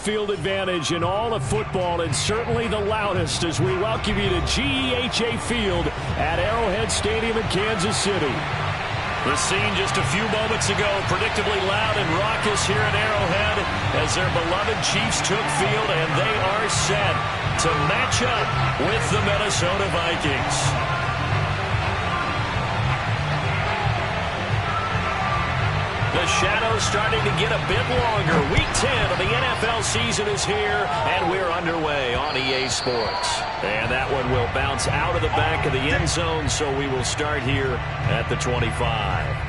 Field advantage in all of football, and certainly the loudest, as we welcome you to GEHA Field at Arrowhead Stadium in Kansas City. The scene just a few moments ago, predictably loud and raucous here at Arrowhead as their beloved Chiefs took field, and they are set to match up with the Minnesota Vikings. The shadow's starting to get a bit longer. Week 10 of the NFL season is here, and we're underway on EA Sports. And that one will bounce out of the back of the end zone, so we will start here at the 25.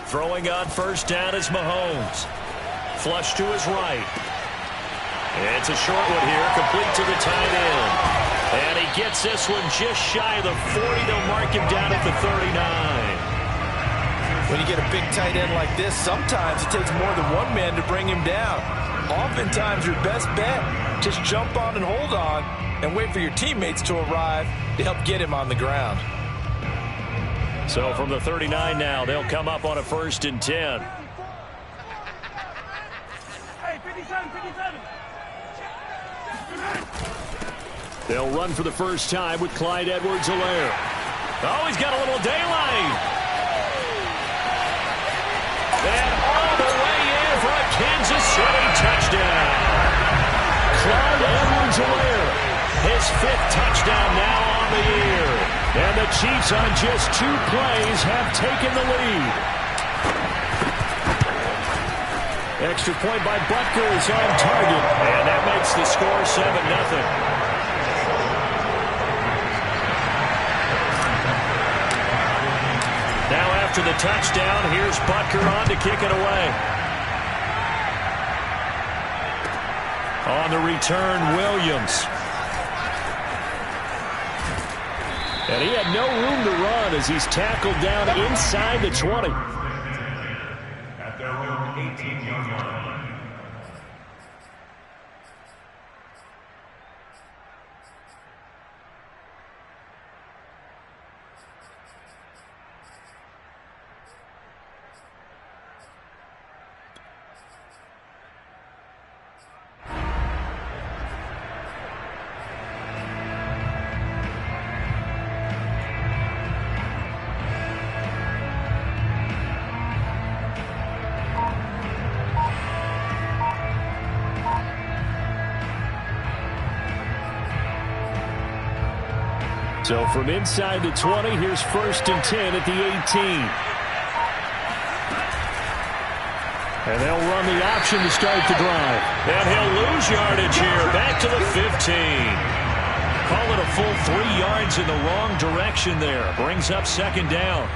Throwing on first down is Mahomes. Flush to his right. It's a short one here, complete to the tight end. And he gets this one just shy of the 40. They'll mark him down at the 39. When you get a big tight end like this, sometimes it takes more than one man to bring him down. Oftentimes, your best bet, just jump on and hold on and wait for your teammates to arrive to help get him on the ground. So from the 39 now, they'll come up on a 1st and 10. Hey, 57. They'll run for the first time with Clyde Edwards-Helaire. Oh, he's got a little daylight. And all the way in for a Kansas City touchdown. Clyde Edwards-Helaire, his 5th touchdown now on the year. And the Chiefs on just 2 plays have taken the lead. Extra point by Butker is on target. And that makes the score 7-0. Now after the touchdown, here's Butker on to kick it away. On the return, Williams. And he had no room to run as he's tackled down inside the 20. At their own 18-yard line. So from inside the 20, here's 1st and 10 at the 18. And they'll run the option to start the drive. And he'll lose yardage here, back to the 15. Call it a full 3 yards in the wrong direction there. Brings up 2nd down.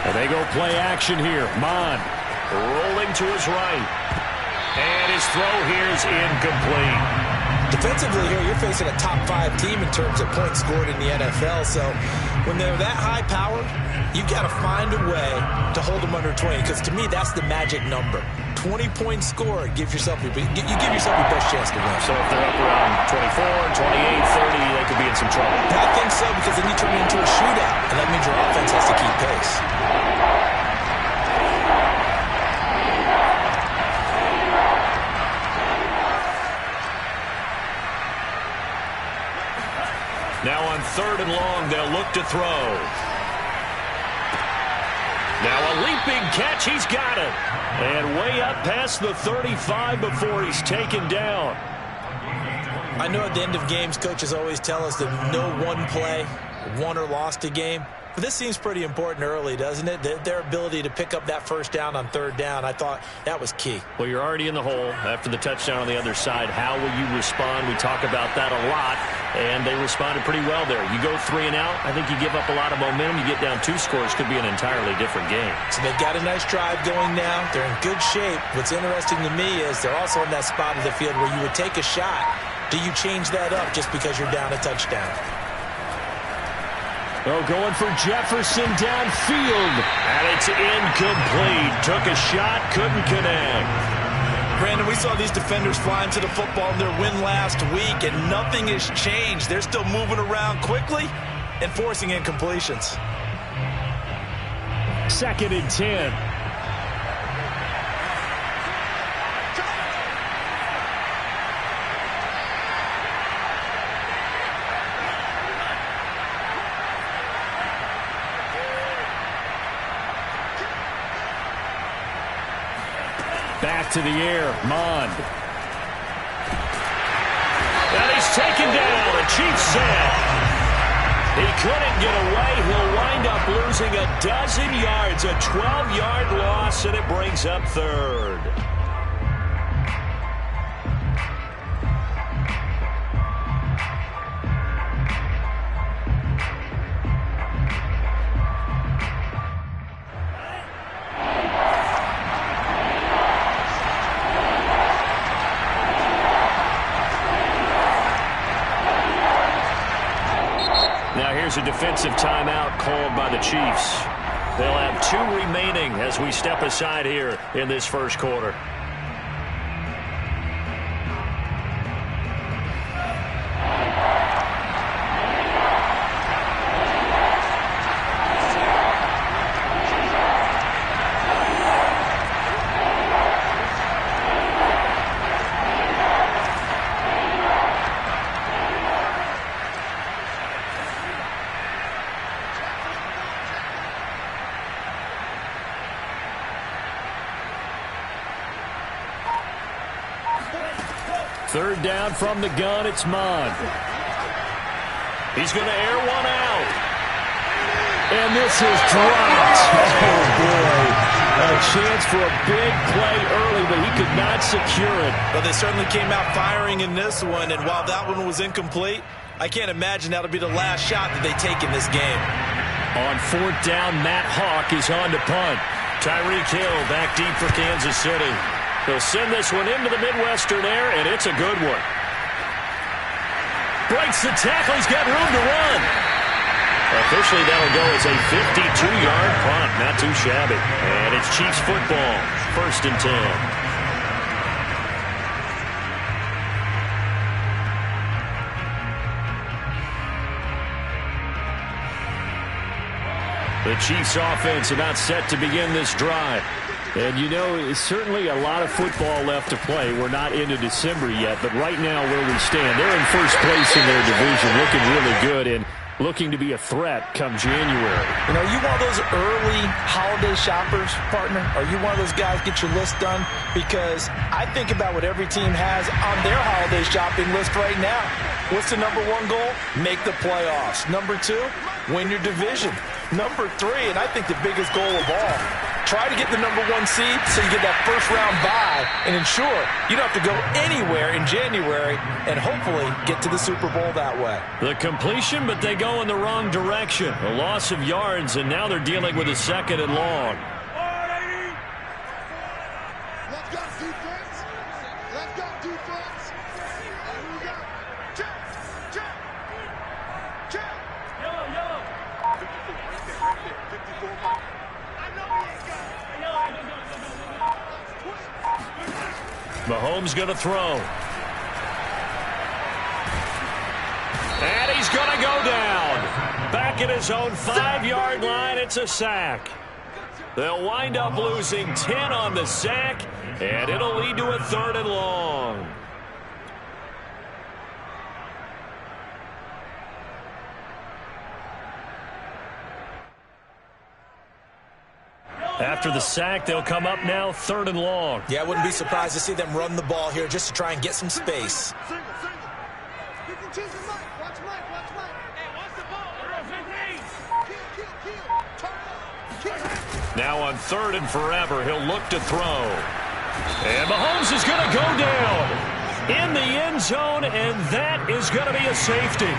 And they go play action here. Mon rolling to his right. And his throw here is incomplete. Defensively here, you're facing a top 5 team in terms of points scored in the NFL. So when they're that high powered, you've got to find a way to hold them under 20. Because to me, that's the magic number. 20 points scored, you give yourself your best chance to win. So if they're up around 24, 28, 30, they could be in some trouble. I think so, because then you turn it into a shootout, and that means your offense has to keep pace. Now on 3rd and long, they'll look to throw. Now a leaping catch. He's got it. And way up past the 35 before he's taken down. I know at the end of games, coaches always tell us that no one play won or lost a game. But this seems pretty important early, doesn't it? Their ability to pick up that first down on third down, I thought that was key. Well, you're already in the hole after the touchdown on the other side. How will you respond? We talk about that a lot, and they responded pretty well there. You go 3 and out, I think you give up a lot of momentum. You get down 2 scores, could be an entirely different game. So they've got a nice drive going now. They're in good shape. What's interesting to me is they're also in that spot of the field where you would take a shot. Do you change that up just because you're down a touchdown? Oh, going for Jefferson downfield. And it's incomplete. Took a shot, couldn't connect. Brandon, we saw these defenders flying to the football in their win last week, and nothing has changed. They're still moving around quickly and forcing incompletions. 2nd and 10. Back to the air, Mond. And he's taken down, a Chiefs sack. He couldn't get away. He'll wind up losing a dozen yards, a 12-yard loss, and it brings up 3rd. Here's a defensive timeout called by the Chiefs. They'll have 2 remaining as we step aside here in this first quarter. Third down from the gun, it's Mond. He's going to air one out. And this is dropped. Oh, boy. A chance for a big play early, but he could not secure it. Well, they certainly came out firing in this one, and while that one was incomplete, I can't imagine that'll be the last shot that they take in this game. On 4th down, Matt Hawk is on to punt. Tyreek Hill back deep for Kansas City. He'll send this one into the Midwestern air, and it's a good one. Breaks the tackle. He's got room to run. Officially, that'll go as a 52-yard punt. Not too shabby. And it's Chiefs football. 1st and 10. The Chiefs offense about set to begin this drive. And, you know, it's certainly a lot of football left to play. We're not into December yet, but right now where we stand, they're in first place in their division, looking really good and looking to be a threat come January. You know, you one of those early holiday shoppers, partner? Are you one of those guys get your list done? Because I think about what every team has on their holiday shopping list right now. What's the number 1 goal? Make the playoffs. Number 2, win your division. Number 3, and I think the biggest goal of all, try to get the number 1 seed so you get that first-round bye and ensure you don't have to go anywhere in January and hopefully get to the Super Bowl that way. The completion, but they go in the wrong direction. A loss of yards, and now they're dealing with a 2nd and long. Let's go, defense. Let's go, defense. Here we go. Check. Yellow. 54. Mahomes going to throw. And he's going to go down. Back at his own 5-yard line, it's a sack. They'll wind up losing 10 on the sack, and it'll lead to a 3rd and long. After the sack, they'll come up now 3rd and long. Yeah, I wouldn't be surprised to see them run the ball here just to try and get some space. Single. You can choose your Mike. Watch Mike. Hey, watch the ball. Kill. Now on 3rd and forever, he'll look to throw. And Mahomes is going to go down in the end zone, and that is going to be a safety.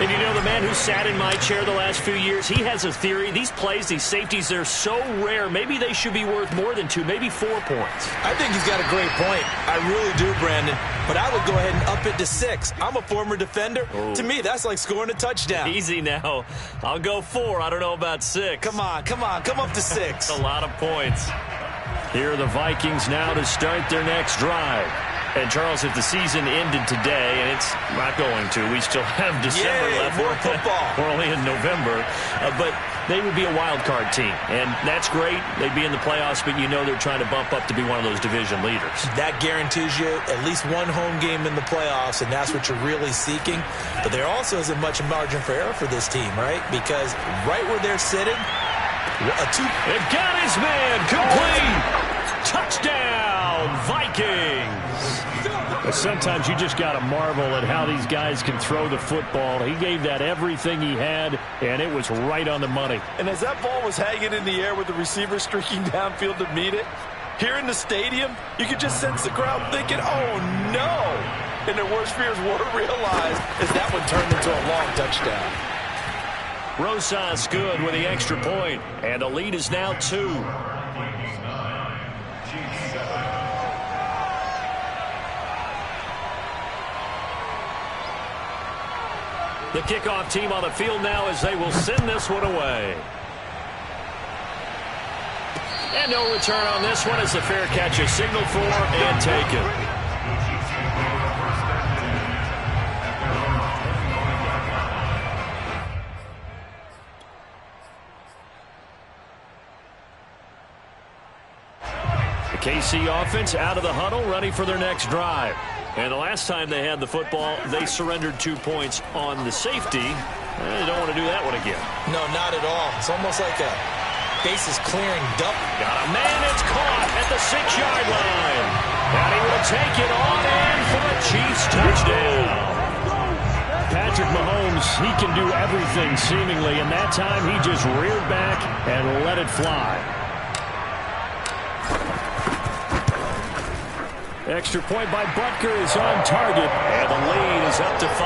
And you know, the man who sat in my chair the last few years, he has a theory. These plays, these safeties, they're so rare. Maybe they should be worth more than 2, maybe 4 points. I think he's got a great point. I really do, Brandon. But I would go ahead and up it to 6. I'm a former defender. Oh. To me, that's like scoring a touchdown. Easy now. I'll go 4. I don't know about 6. Come on. Come up to 6. A lot of points. Here are the Vikings now to start their next drive. And, Charles, if the season ended today, and it's not going to, we still have December left. More football. We're only in November. But they would be a wild card team. And that's great. They'd be in the playoffs, but you know they're trying to bump up to be one of those division leaders. That guarantees you at least one home game in the playoffs, and that's what you're really seeking. But there also isn't much margin for error for this team, right? Because right where they're sitting, They've got his man complete. Touchdown, Vikings. But sometimes you just got to marvel at how these guys can throw the football. He gave that everything he had, and it was right on the money. And as that ball was hanging in the air with the receiver streaking downfield to meet it, here in the stadium, you could just sense the crowd thinking, oh, no. And their worst fears were realized as that one turned into a long touchdown. Rosas good with the extra point, and the lead is now 2. The kickoff team on the field now as they will send this one away. And no return on this one as the fair catch is signaled for and taken. KC offense out of the huddle, ready for their next drive. And the last time they had the football, they surrendered 2 points on the safety. They don't want to do that one again. No, not at all. It's almost like a bases clearing dump. Got a man, it's caught at the 6-yard line. And he will take it on in for a Chiefs touchdown. Patrick Mahomes, he can do everything seemingly, and that time he just reared back and let it fly. Extra point by Butker is on target, and the lead is up to 5.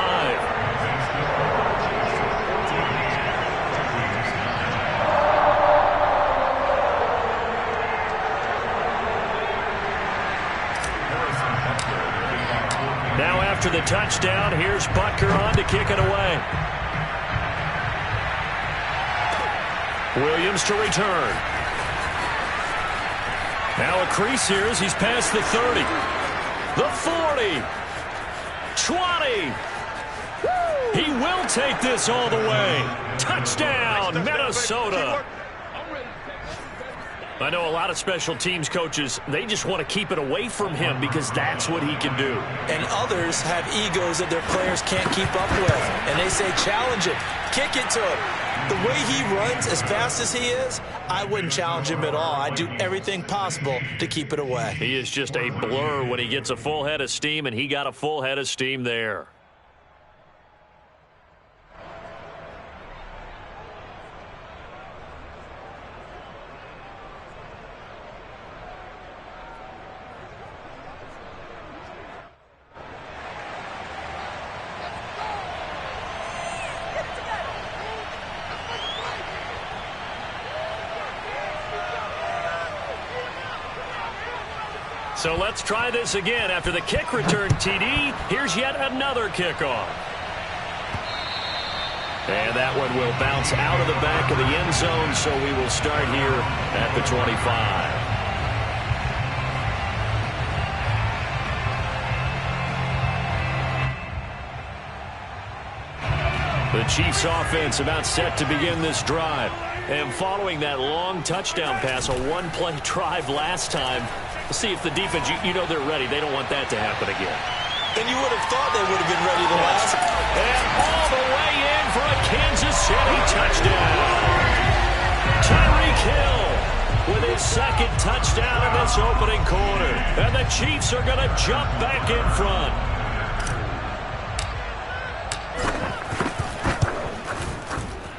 Now after the touchdown, here's Butker on to kick it away. Williams to return. Now a crease here as he's past the 30. The 40. 20. He will take this all the way. Touchdown, Minnesota. I know a lot of special teams coaches, they just want to keep it away from him because that's what he can do. And others have egos that their players can't keep up with. And they say, challenge it. Kick it to him. The way he runs, as fast as he is, I wouldn't challenge him at all. I'd do everything possible to keep it away. He is just a blur when he gets a full head of steam, and he got a full head of steam there. So let's try this again. After the kick return TD, here's yet another kickoff. And that one will bounce out of the back of the end zone, so we will start here at the 25. The Chiefs offense about set to begin this drive. And following that long touchdown pass, a one-play drive last time, see if the defense, you know they're ready. They don't want that to happen again. And you would have thought they would have been ready the last. And all the way in for a Kansas City touchdown. Tyreek Hill with his second touchdown in this opening quarter. And the Chiefs are going to jump back in front.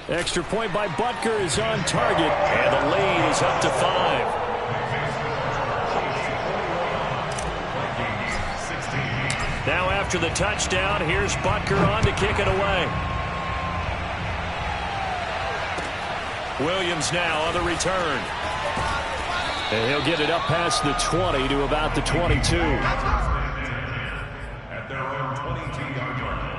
Extra point by Butker is on target, and the lead is up to 5. Now after the touchdown, here's Butker on to kick it away. Williams now on the return. And he'll get it up past the 20 to about the 22. At their own 22-yard line.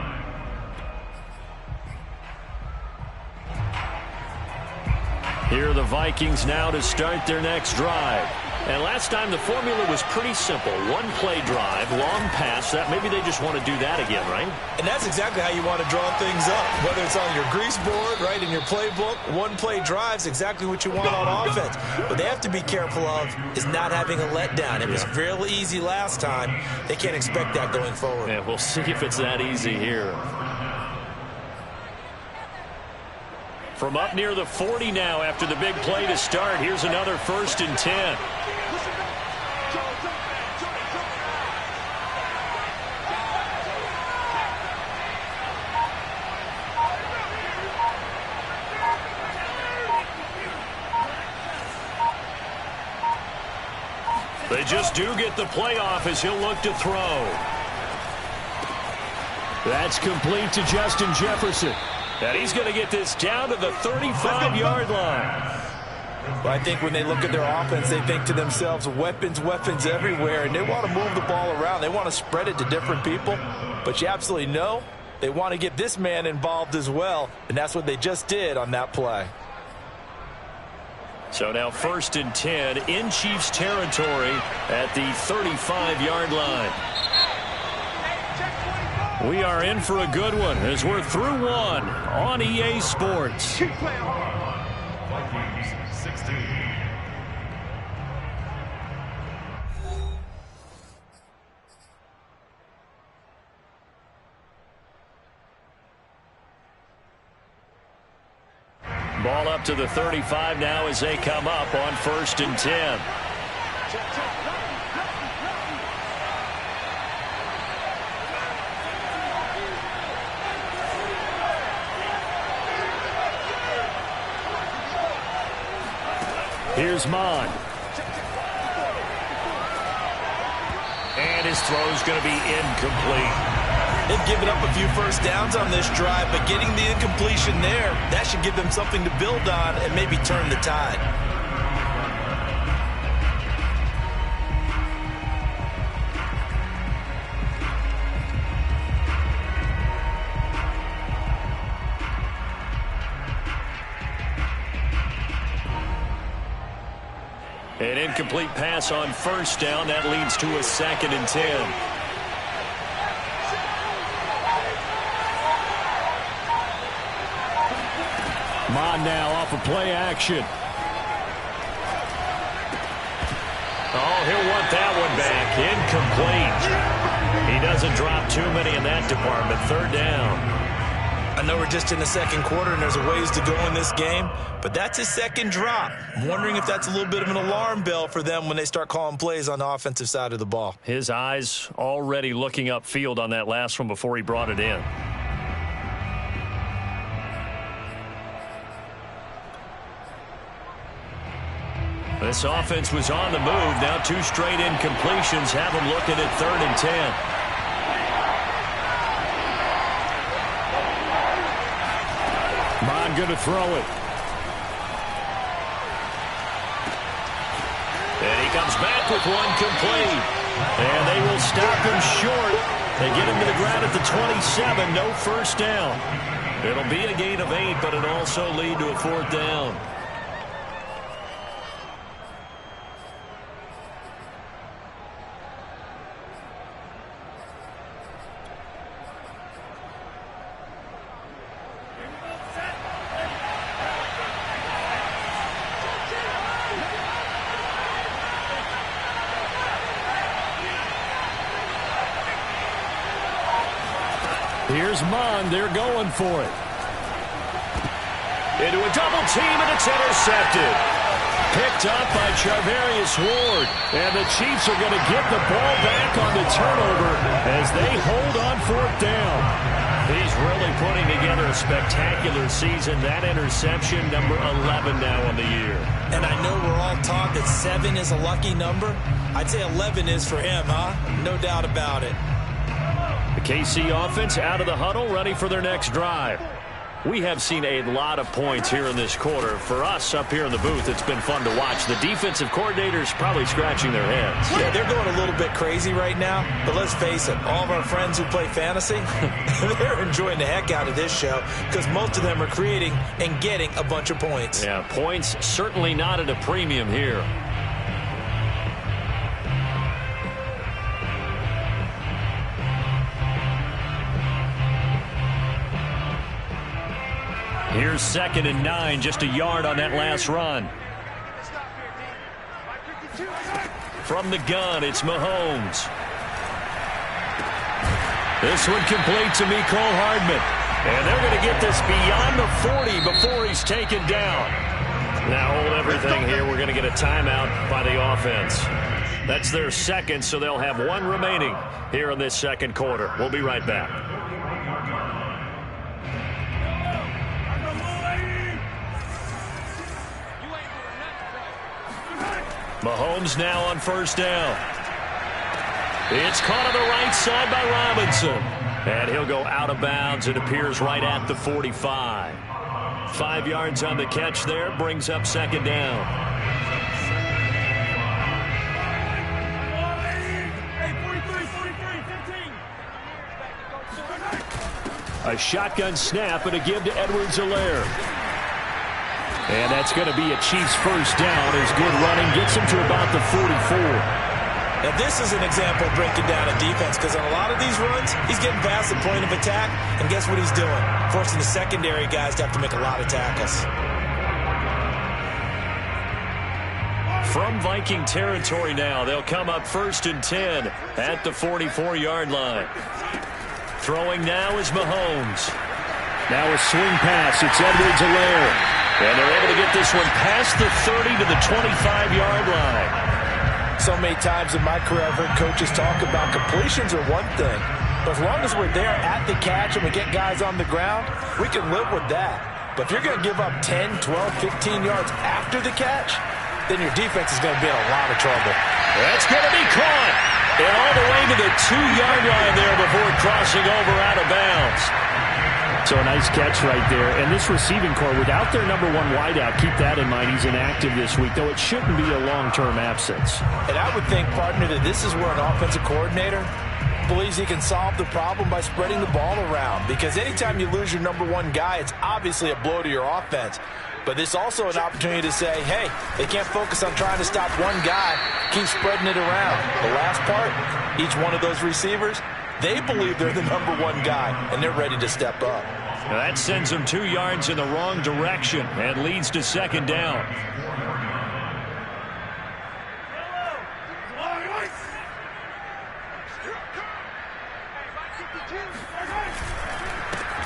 Here are the Vikings now to start their next drive. And last time the formula was pretty simple. One play drive, long pass. That maybe they just want to do that again, right? And that's exactly how you want to draw things up. Whether it's on your grease board, right, in your playbook, one play drive's exactly what you want on offense. What they have to be careful of is not having a letdown. It was fairly easy last time. They can't expect that going forward. Yeah, we'll see if it's that easy here. From up near the 40 now after the big play to start. Here's another 1st and 10. They just do get the playoff as he'll look to throw. That's complete to Justin Jefferson. And he's going to get this down to the 35-yard line. Well, I think when they look at their offense, they think to themselves, weapons, weapons everywhere, and they want to move the ball around. They want to spread it to different people. But you absolutely know they want to get this man involved as well, and that's what they just did on that play. So now 1st and 10 in Chiefs territory at the 35-yard line. We are in for a good one as we're through one on EA Sports. Vikings 16. Ball up to the 35 now as they come up on 1st and 10. Here's Mon. And his throw's going to be incomplete. They've given up a few first downs on this drive, but getting the incompletion there, that should give them something to build on and maybe turn the tide. An incomplete pass on 1st down. That leads to a 2nd and 10. Mon now off of play action. Oh, he'll want that one back. Incomplete. He doesn't drop too many in that department. 3rd down. I know we're just in the second quarter and there's a ways to go in this game, but that's his second drop. I'm wondering if that's a little bit of an alarm bell for them when they start calling plays on the offensive side of the ball. His eyes already looking upfield on that last one before he brought it in. This offense was on the move. Now 2 straight incompletions have them looking at 3rd and 10. Mon going to throw it. And he comes back with one complete. And they will stop him short. They get him to the ground at the 27. No 1st down. It'll be a gain of 8, but it'll also lead to a 4th down. Here's Mon. They're going for it. Into a double team, and it's intercepted. picked up by Charvarius Ward. And the Chiefs are going to get the ball back on the turnover as they hold on 4th down. He's really putting together a spectacular season. That interception, number 11 now on the year. And I know we're all taught that 7 is a lucky number. I'd say 11 is for him, huh? No doubt about it. The KC offense out of the huddle, ready for their next drive. We have seen a lot of points here in this quarter. For us up here in the booth, it's been fun to watch. The defensive coordinators probably scratching their heads. Yeah, they're going a little bit crazy right now. But let's face it, all of our friends who play fantasy, they're enjoying the heck out of this show because most of them are creating and getting a bunch of points. Yeah, points certainly not at a premium here. Here's 2nd and 9, just a yard on that last run. From the gun, it's Mahomes. This one complete to Mecole Hardman. And they're going to get this beyond the 40 before he's taken down. Now hold everything here. We're going to get a timeout by the offense. That's their second, so they'll have 1 remaining here in this second quarter. We'll be right back. Mahomes now on 1st down. It's caught on the right side by Robinson. And he'll go out of bounds. It appears right at the 45. 5 yards on the catch there. Brings up 2nd down. A shotgun snap and a give to Edwards-Helaire. And that's going to be a Chiefs 1st down as good running gets him to about the 44. Now this is an example of breaking down a defense because on a lot of these runs, he's getting past the point of attack, and guess what he's doing? Forcing the secondary guys to have to make a lot of tackles. From Viking territory now, they'll come up 1st and 10 at the 44-yard line. Throwing now is Mahomes. Now a swing pass. It's Edwards-Helaire. And they're able to get this one past the 30 to the 25-yard line. So many times in my career, I've heard coaches talk about completions are one thing. But as long as we're there at the catch and we get guys on the ground, we can live with that. But if you're going to give up 10, 12, 15 yards after the catch, then your defense is going to be in a lot of trouble. That's going to be caught. And all the way to the 2-yard line there before crossing over out of bounds. So a nice catch right there. And this receiving core, without their number 1 wideout, keep that in mind. He's inactive this week, though it shouldn't be a long-term absence. And I would think, partner, that this is where an offensive coordinator believes he can solve the problem by spreading the ball around. Because anytime you lose your number 1 guy, it's obviously a blow to your offense. But this is also an opportunity to say, hey, they can't focus on trying to stop one guy. Keep spreading it around. The last part, each one of those receivers, they believe they're the number 1 guy, and they're ready to step up. Now that sends them 2 yards in the wrong direction and leads to 2nd down.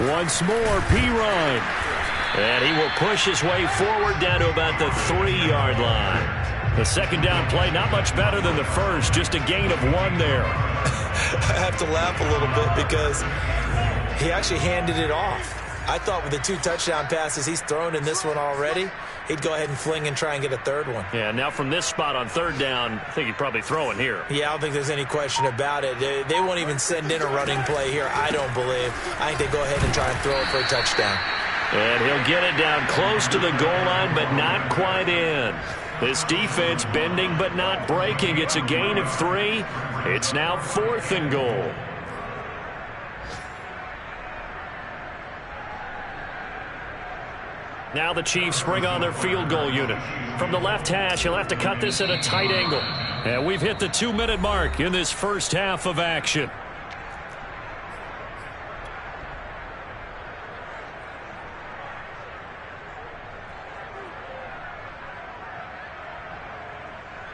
Once more, Pirine. And he will push his way forward down to about the 3-yard line. The 2nd down play, not much better than the first, just a gain of 1 there. I have to laugh a little bit because he actually handed it off. I thought with the 2 touchdown passes he's thrown in this one already, he'd go ahead and fling and try and get a 3rd one. Yeah, now from this spot on 3rd down, I think he'd probably throw it here. Yeah, I don't think there's any question about it. They won't even send in a running play here, I don't believe. I think they go ahead and try and throw it for a touchdown. And he'll get it down close to the goal line, but not quite in. This defense bending but not breaking. It's a gain of 3. It's now 4th and goal. Now the Chiefs bring on their field goal unit. From the left hash, he'll have to cut this at a tight angle. And we've hit the 2-minute mark in this first half of action.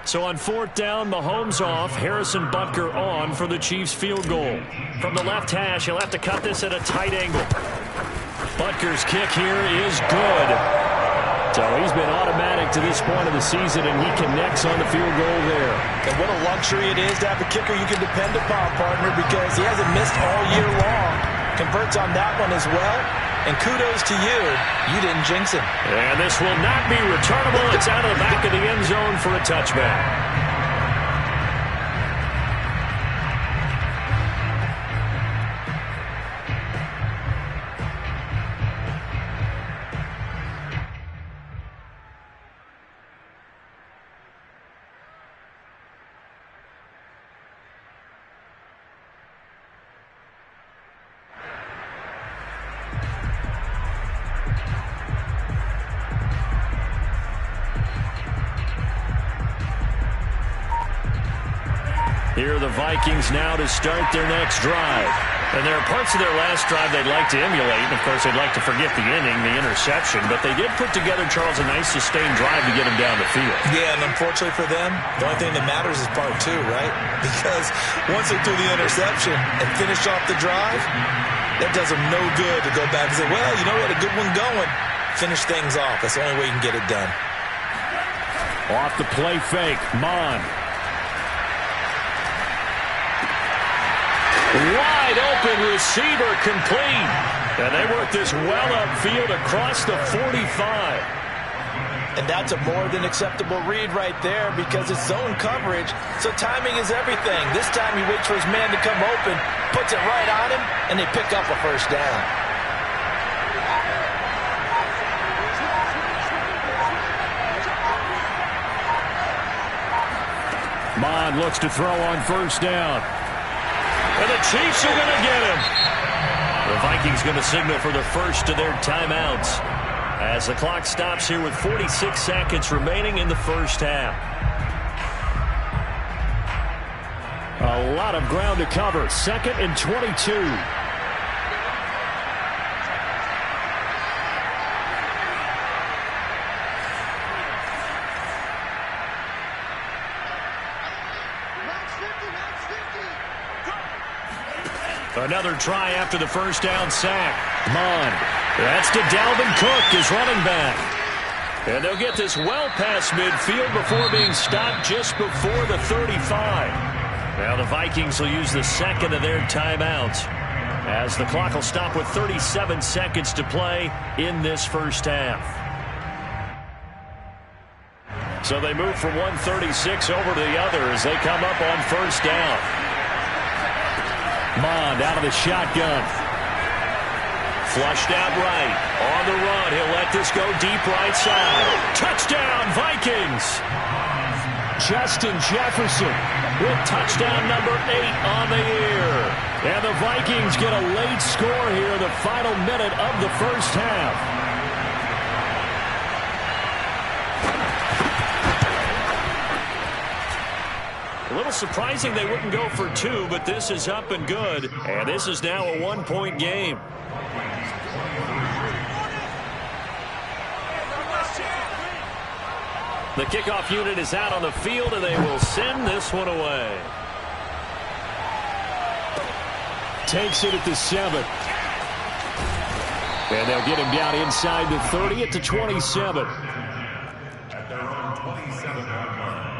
So on 4th down, Mahomes off, Harrison Butker on for the Chiefs field goal. From the left hash, he'll have to cut this at a tight angle. Butker's kick here is good. So he's been automatic to this point of the season, and he connects on the field goal there. And what a luxury it is to have a kicker you can depend upon, partner, because he hasn't missed all year long. Converts on that one as well. And kudos to you. You didn't jinx him. And this will not be returnable. It's out of the back of the end zone for a touchback. Here are the Vikings now to start their next drive. And there are parts of their last drive they'd like to emulate. And, of course, they'd like to forget the inning, the interception. But they did put together, Charles, a nice sustained drive to get him down the field. Yeah, and unfortunately for them, the only thing that matters is part two, right? Because once they threw the interception and finished off the drive, that does them no good to go back and say, well, you know, we had a good one going. Finish things off. That's the only way you can get it done. Off the play fake, Mon. Wide open receiver complete. And they work this well upfield across the 45. And that's a more than acceptable read right there because it's zone coverage, so timing is everything. This time he waits for his man to come open, puts it right on him, and they pick up a first down. Mon looks to throw on first down. And the Chiefs are going to get him. The Vikings going to signal for the first of their timeouts as the clock stops here with 46 seconds remaining in the first half. A lot of ground to cover. 2nd and 22. Another try after the first down sack. Mon. That's to Dalvin Cook, his running back. And they'll get this well past midfield before being stopped just before the 35. Now the Vikings will use the second of their timeouts as the clock will stop with 37 seconds to play in this first half. So they move from 136 over to the other as they come up on first down. Mond out of the shotgun. Flushed out right. On the run. He'll let this go deep right side. Touchdown, Vikings. Justin Jefferson with touchdown number 8 on the year. And the Vikings get a late score here in the final minute of the first half. A little surprising they wouldn't go for 2, but this is up and good. And this is now a 1-point game. The kickoff unit is out on the field, and they will send this one away. Takes it at the 7. And they'll get him down inside the 30 at the 27. At their own 27-yard line.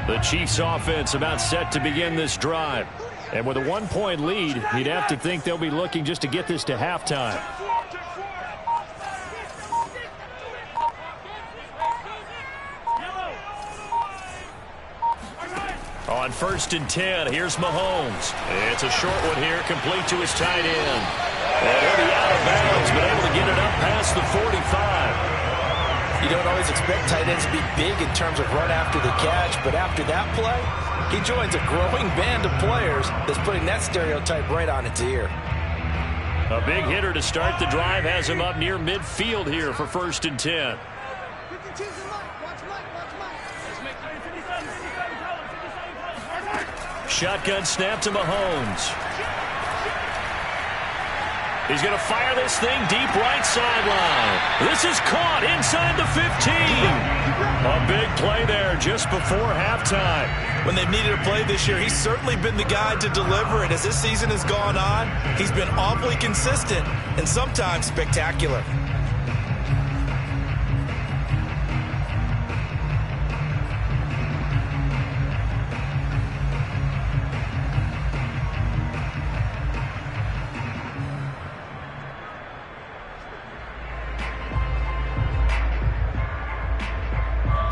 The Chiefs offense about set to begin this drive. And with a 1-point lead, you'd have to think they'll be looking just to get this to halftime. On 1st and 10, here's Mahomes. It's a short one here, complete to his tight end. And he'll be out of bounds, but able to get it up past the 45. You don't always expect tight ends to be big in terms of run after the catch, but after that play, he joins a growing band of players that's putting that stereotype right on its ear. A big hitter to start the drive has him up near midfield here for 1st and 10. Shotgun snap to Mahomes. He's going to fire this thing deep right sideline. This is caught inside the 15. A big play there just before halftime. When they've needed a play this year, he's certainly been the guy to deliver it. As this season has gone on, he's been awfully consistent and sometimes spectacular.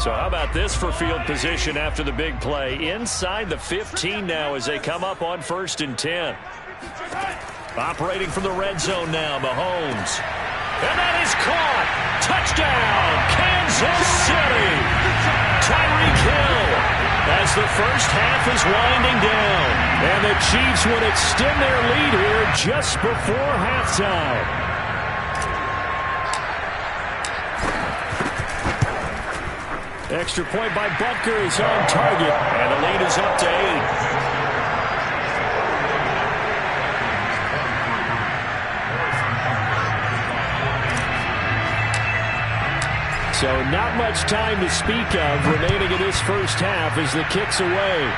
So how about this for field position after the big play? Inside the 15 now as they come up on 1st and 10. Operating from the red zone now, Mahomes. And that is caught. Touchdown, Kansas City. Tyreek Hill as the first half is winding down. And the Chiefs would extend their lead here just before halftime. Extra point by Butker is on target, and the lead is up to 8. So not much time to speak of remaining in this first half as the kick's away.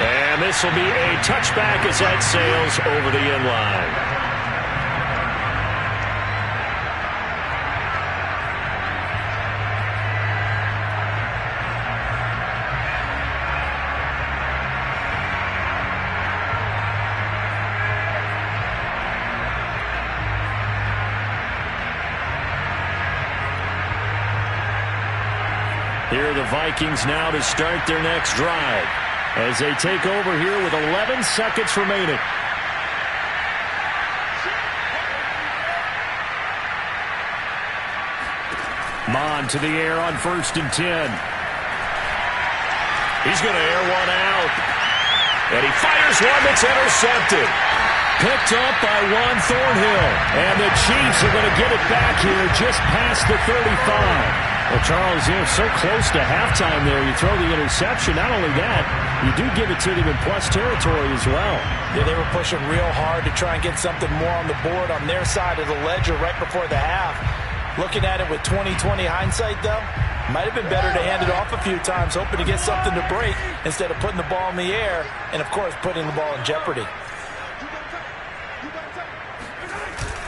And this will be a touchback as that sails over the end line. Here are the Vikings now to start their next drive as they take over here with 11 seconds remaining. Mon to the air on 1st and 10. He's going to air one out. And he fires one that's intercepted. Picked up by Juan Thornhill. And the Chiefs are going to get it back here just past the 35. Well, Charles, you're so close to halftime there. You throw the interception. Not only that, you do give it to them in plus territory as well. Yeah, they were pushing real hard to try and get something more on the board on their side of the ledger right before the half. Looking at it with 20/20 hindsight, though, might have been better to hand it off a few times, hoping to get something to break instead of putting the ball in the air and, of course, putting the ball in jeopardy.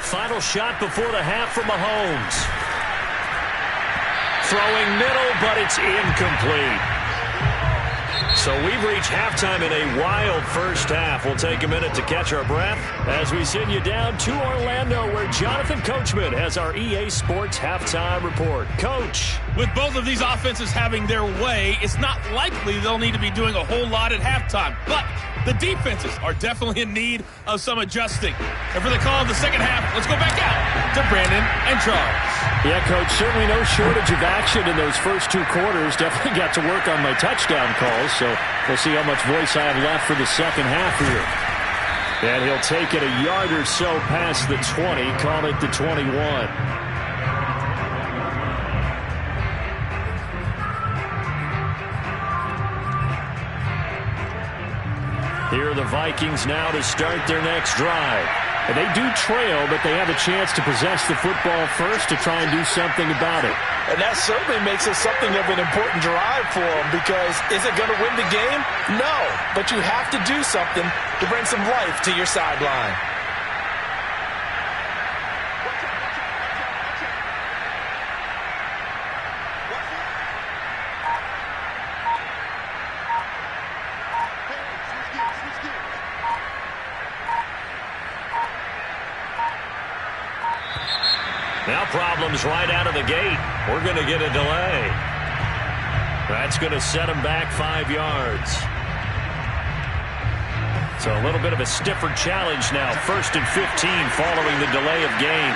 Final shot before the half from Mahomes. Throwing middle, but it's incomplete. So we've reached halftime in a wild first half. We'll take a minute to catch our breath as we send you down to Orlando, where Jonathan Coachman has our EA Sports halftime report. Coach. With both of these offenses having their way, it's not likely they'll need to be doing a whole lot at halftime. But the defenses are definitely in need of some adjusting. And for the call of the second half, let's go back out to Brandon and Charles. Yeah, Coach, certainly no shortage of action in those first 2 quarters. Definitely got to work on my touchdown calls, so we'll see how much voice I have left for the second half here. And he'll take it a yard or so past the 20, call it the 21. Here are the Vikings now to start their next drive. And they do trail, but they have a chance to possess the football first to try and do something about it. And that certainly makes it something of an important drive for them, because is it going to win the game? No, but you have to do something to bring some life to your sideline. Now problems right out of the gate. We're going to get a delay. That's going to set him back 5 yards. So a little bit of a stiffer challenge now. 1st and 15 following the delay of game.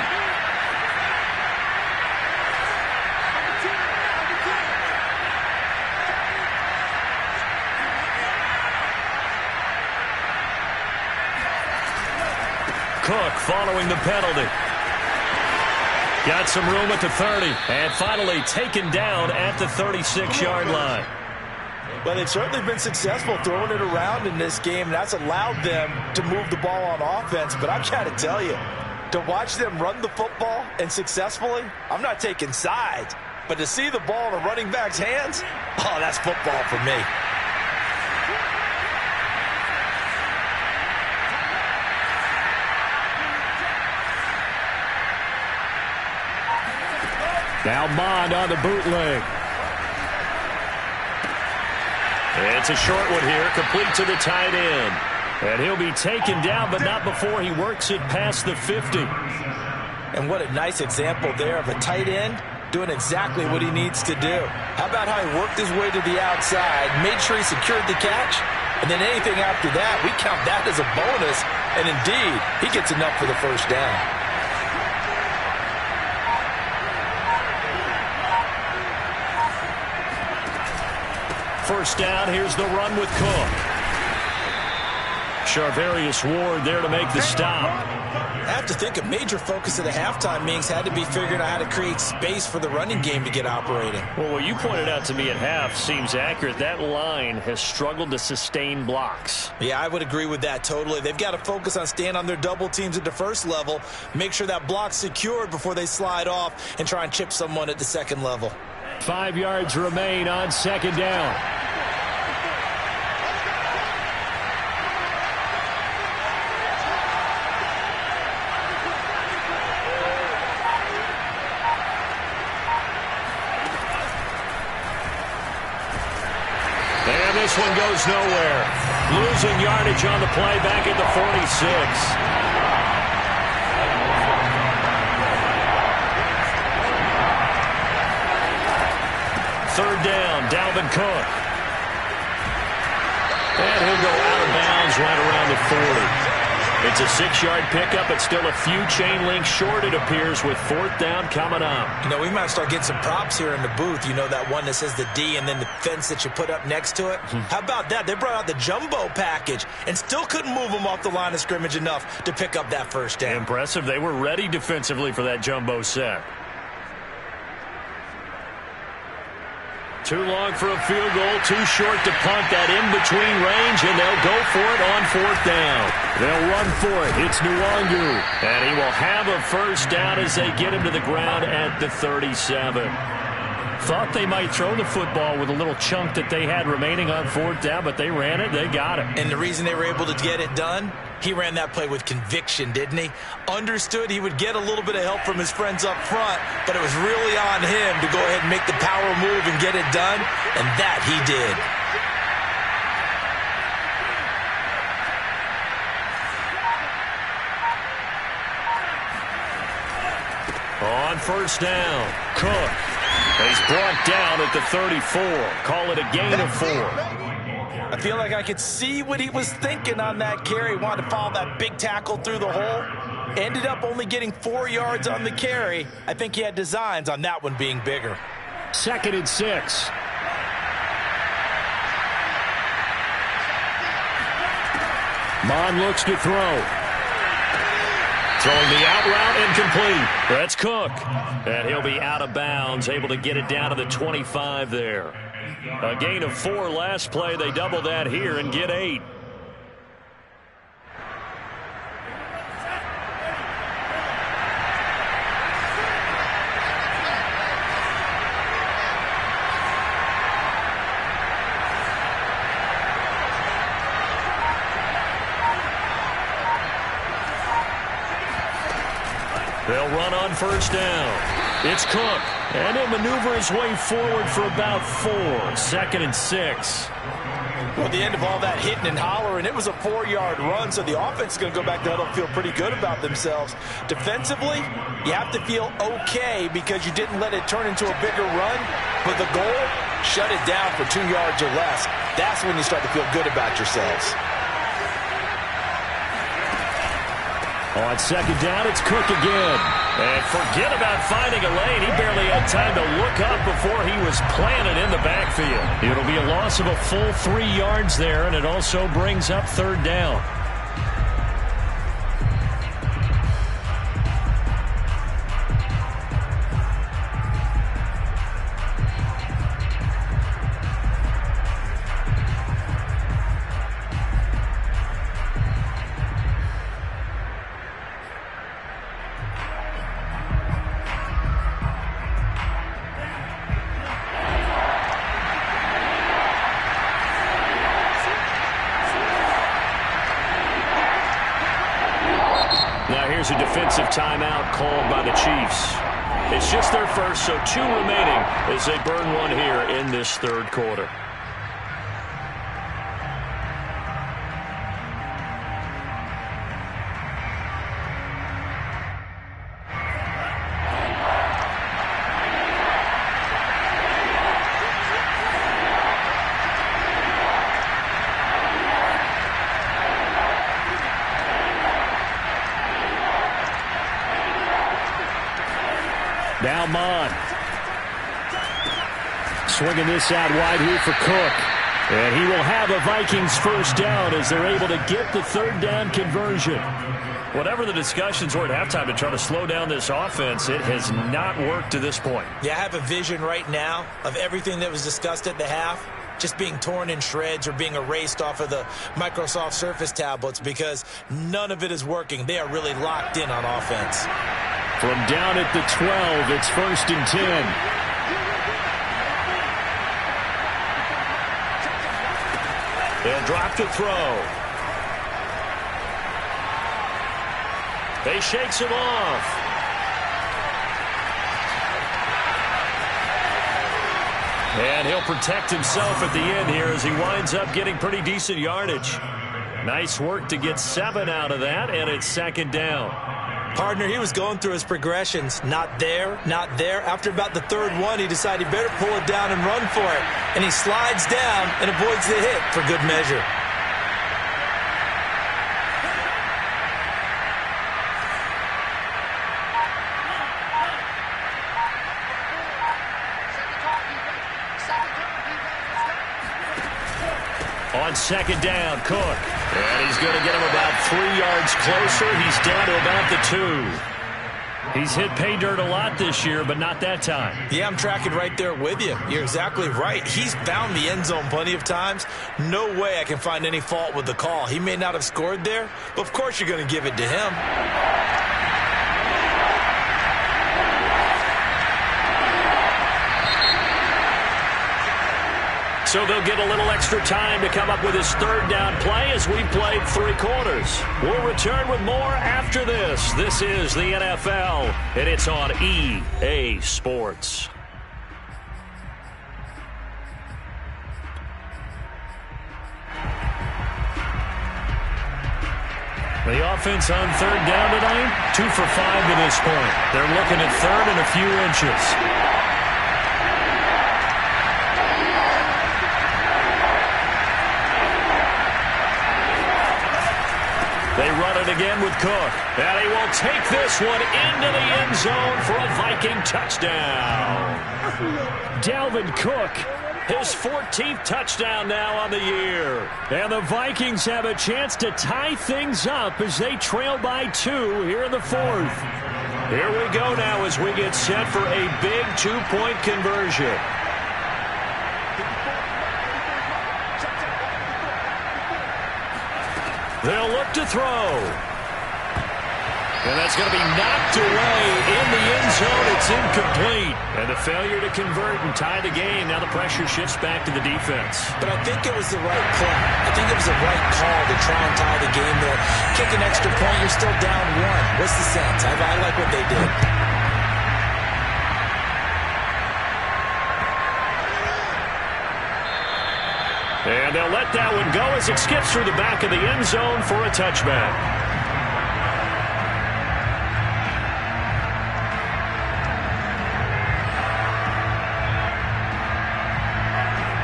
Cook following the penalty. Got some room at the 30, and finally taken down at the 36-yard line. Well, they've certainly been successful throwing it around in this game. That's allowed them to move the ball on offense. But I've got to tell you, to watch them run the football and successfully, I'm not taking sides. But to see the ball in a running back's hands, oh, that's football for me. Now Mond on the bootleg. It's a short one here, complete to the tight end. And he'll be taken down, but not before he works it past the 50. And what a nice example there of a tight end doing exactly what he needs to do. How about how he worked his way to the outside, made sure he secured the catch, and then anything after that, we count that as a bonus. And indeed, he gets enough for the first down. First down, here's the run with Cook. Charvarius Ward there to make the stop. I have to think a major focus of the halftime meetings had to be figuring out how to create space for the running game to get operating. Well, what you pointed out to me at half seems accurate. That line has struggled to sustain blocks. Yeah, I would agree with that totally. They've got to focus on staying on their double teams at the first level, make sure that block's secured before they slide off and try and chip someone at the second level. 5 yards remain on second down. And this one goes nowhere. Losing yardage on the play back at the 46. Third down, Dalvin Cook. And he'll go out of bounds right around the 40. It's a 6-yard pickup, but still a few chain links short, it appears, with fourth down coming up. You know, we might start getting some props here in the booth. You know, that one that says the D and then the fence that you put up next to it? How about that? They brought out the jumbo package and still couldn't move them off the line of scrimmage enough to pick up that first down. Impressive. They were ready defensively for that jumbo set. Too long for a field goal, too short to punt that in-between range, and they'll go for it on fourth down. They'll run for it. It's Nwangu, and he will have a first down as they get him to the ground at the 37. Thought they might throw the football with a little chunk that they had remaining on fourth down, but they ran it, they got it. And the reason they were able to get it done, he ran that play with conviction, didn't he? Understood he would get a little bit of help from his friends up front, but it was really on him to go ahead and make the power move and get it done, and that he did. On first down, Cook. He's brought down at the 34. Call it a gain of 4. I feel like I could see what he was thinking on that carry. Wanted to follow that big tackle through the hole. Ended up only getting 4 yards on the carry. I think he had designs on that one being bigger. 2nd and 6. Mond looks to throw. Throwing the out route incomplete. That's Cook. And he'll be out of bounds, able to get it down to the 25 there. A gain of 4 last play. They double that here and get 8. They'll run on first down. It's Cook, and he'll maneuver his way forward for about 4. 2nd and 6. Well, at the end of all that hitting and hollering, it was a 4-yard run, so the offense is going to go back to huddle and feel pretty good about themselves. Defensively, you have to feel okay because you didn't let it turn into a bigger run, but the goal, shut it down for 2 yards or less. That's when you start to feel good about yourselves. On second down, it's Cook again. And forget about finding a lane. He barely had time to look up before he was planted in the backfield. It'll be a loss of a full 3 yards there, and it also brings up third down. offensive timeout called by the Chiefs. It's just their first, so 2 remaining as they burn one here in this third quarter. Now Mon. Swinging this out wide here for Cook. And he will have a Vikings first down as they're able to get the third down conversion. Whatever the discussions were at halftime to try to slow down this offense, it has not worked to this point. Yeah, I have a vision right now of everything that was discussed at the half just being torn in shreds or being erased off of the Microsoft Surface tablets because none of it is working. They are really locked in on offense. From down at the 12, it's 1st and 10. They'll drop to throw. They shakes him off. And he'll protect himself at the end here as he winds up getting pretty decent yardage. Nice work to get 7 out of that, and it's 2nd down. Partner, he was going through his progressions. Not there, not there. After about the 3rd one, he decided he better pull it down and run for it. And he slides down and avoids the hit for good measure. On 2nd down, Cook. And he's going to get him about 3 yards closer. He's down to about the 2. He's hit pay dirt a lot this year, but not that time. Yeah, I'm tracking right there with you. You're exactly right. He's found the end zone plenty of times. No way I can find any fault with the call. He may not have scored there, but of course you're going to give it to him. So they'll get a little extra time to come up with his 3rd down play as we've played 3 quarters. We'll return with more after this. This is the NFL, and it's on EA Sports. The offense on 3rd down tonight, 2 for 5 to this point. They're looking at 3rd and a few inches. They run it again with Cook. And he will take this one into the end zone for a Viking touchdown. Dalvin Cook, his 14th touchdown now on the year. And the Vikings have a chance to tie things up as they trail by 2 here in the 4th. Here we go now as we get set for a big 2-point conversion. They'll look to throw. And that's going to be knocked away in the end zone. It's incomplete. And the failure to convert and tie the game. Now the pressure shifts back to the defense. But I think it was the right play. I think it was the right call to try and tie the game there. Kick an extra point, you're still down 1. What's the sense? I like what they did. And they'll let that one go as it skips through the back of the end zone for a touchback.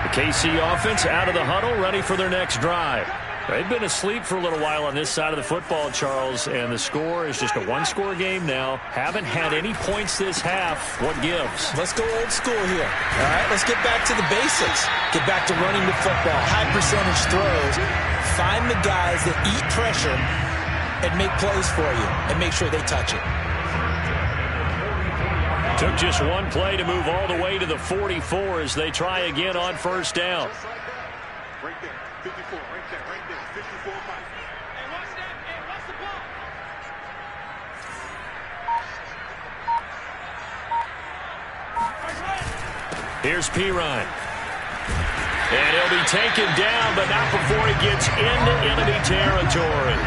The KC offense out of the huddle, ready for their next drive. They've been asleep for a little while on this side of the football, Charles, and the score is just a 1-score game now. Haven't had any points this half. What gives? Let's go old school here. All right, let's get back to the basics. Get back to running the football, high percentage throws. Find the guys that eat pressure and make plays for you and make sure they touch it. Took just one play to move all the way to the 44 as they try again on 1st down. Right there, 54, right there, 54 Mike. Hey, watch that, hey, watch the ball. Here's Pirine. And he'll be taken down, but not before he gets into enemy territory.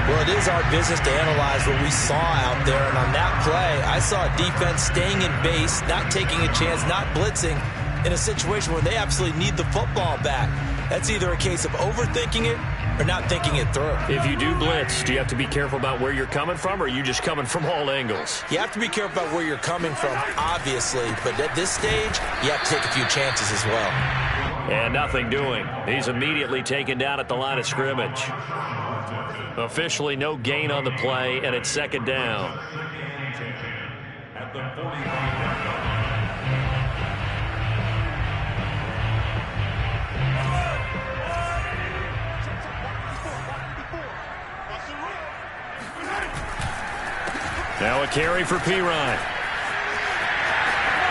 Well, it is our business to analyze what we saw out there, and on that play, I saw a defense staying in base, not taking a chance, not blitzing in a situation where they absolutely need the football back. That's either a case of overthinking it or not thinking it through. If you do blitz, do you have to be careful about where you're coming from, or are you just coming from all angles? You have to be careful about where you're coming from, obviously, but at this stage, you have to take a few chances as well. And nothing doing. He's immediately taken down at the line of scrimmage. Officially no gain on the play, and it's second down. At the 45-yard line. Now a carry for Pirine.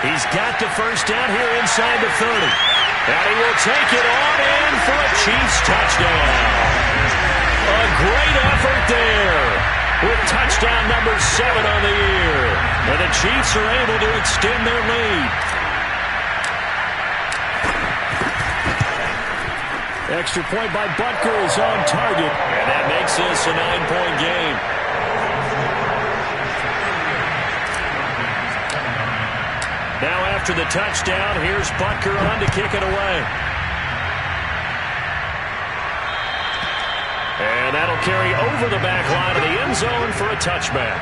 He's got the first down here inside the 30. And he will take it on in for a Chiefs touchdown. A great effort there with touchdown number 7 on the year. And the Chiefs are able to extend their lead. Extra point by Butker is on target. And that makes this a 9-point game. Now after the touchdown, here's Butker on to kick it away. And that'll carry over the back line of the end zone for a touchback.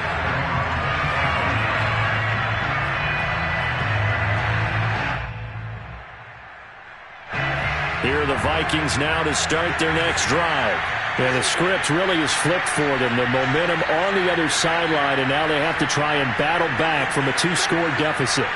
Here are the Vikings now to start their next drive. And the script really is flipped for them. The momentum on the other sideline, and now they have to try and battle back from a 2-score deficit.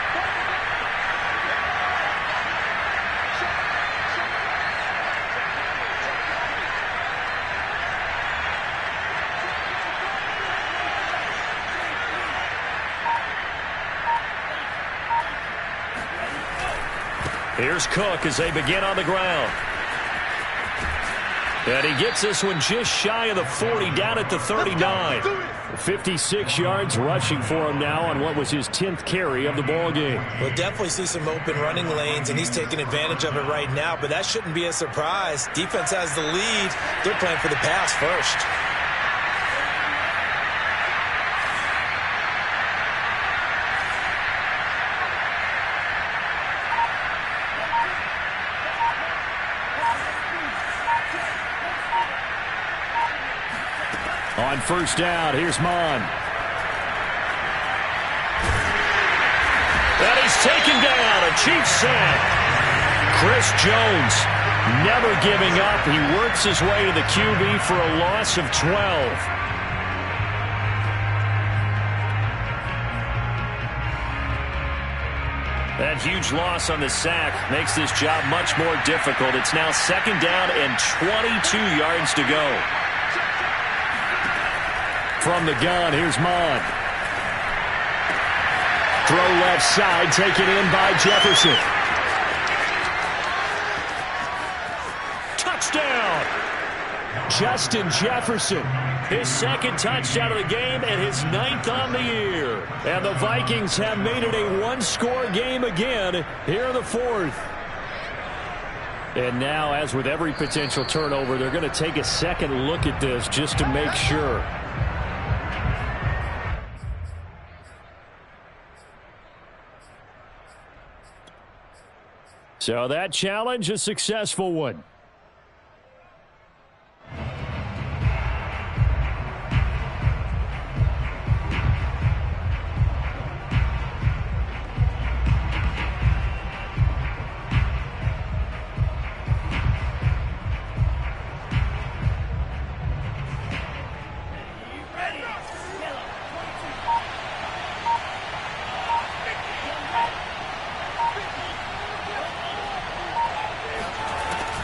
Here's Cook as they begin on the ground. And he gets this one just shy of the 40, down at the 39. 56 yards rushing for him now on what was his 10th carry of the ball game. We'll definitely see some open running lanes, and he's taking advantage of it right now, but that shouldn't be a surprise. Defense has the lead. They're playing for the pass first. On first down, here's Mon. And he's taken down, a Chiefs sack. Chris Jones never giving up. He works his way to the QB for a loss of 12. That huge loss on the sack makes this job much more difficult. It's now second down and 22 yards to go. From the gun, here's Mon. Throw left side, taken in by Jefferson. Touchdown! Justin Jefferson. His second touchdown of the game and his 9th on the year. And the Vikings have made it a one-score game again here in the 4th. And now, as with every potential turnover, they're going to take a second look at this just to make sure. So that challenge, a successful one.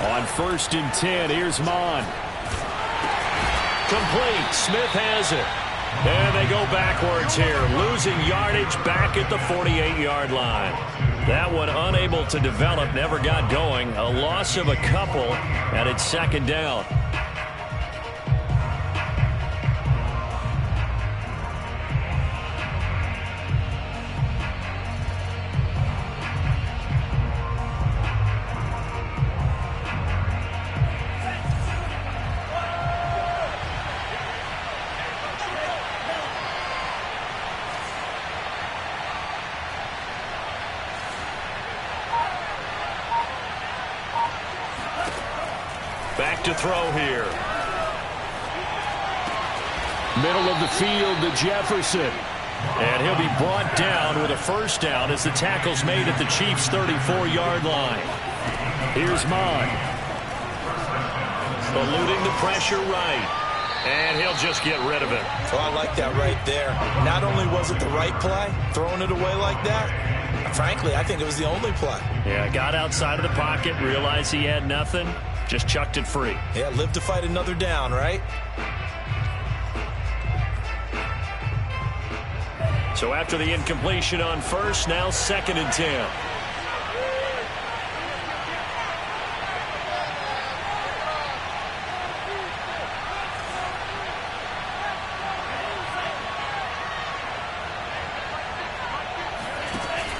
On 1st and 10, here's Mon. Complete. Smith has it. And they go backwards here, losing yardage back at the 48-yard line. That one unable to develop, never got going. A loss of a couple, and it's second down. to throw here. Middle of the field to Jefferson. And he'll be brought down with a first down as the tackle's made at the Chiefs' 34-yard line. Here's Mon. Eluding the pressure right. And he'll just get rid of it. Oh, I like that right there. Not only was it the right play, throwing it away like that, frankly, I think it was the only play. Yeah, got outside of the pocket, realized he had nothing, just chucked it free. Yeah, live to fight another down, right? So after the incompletion on first, now 2nd and 10.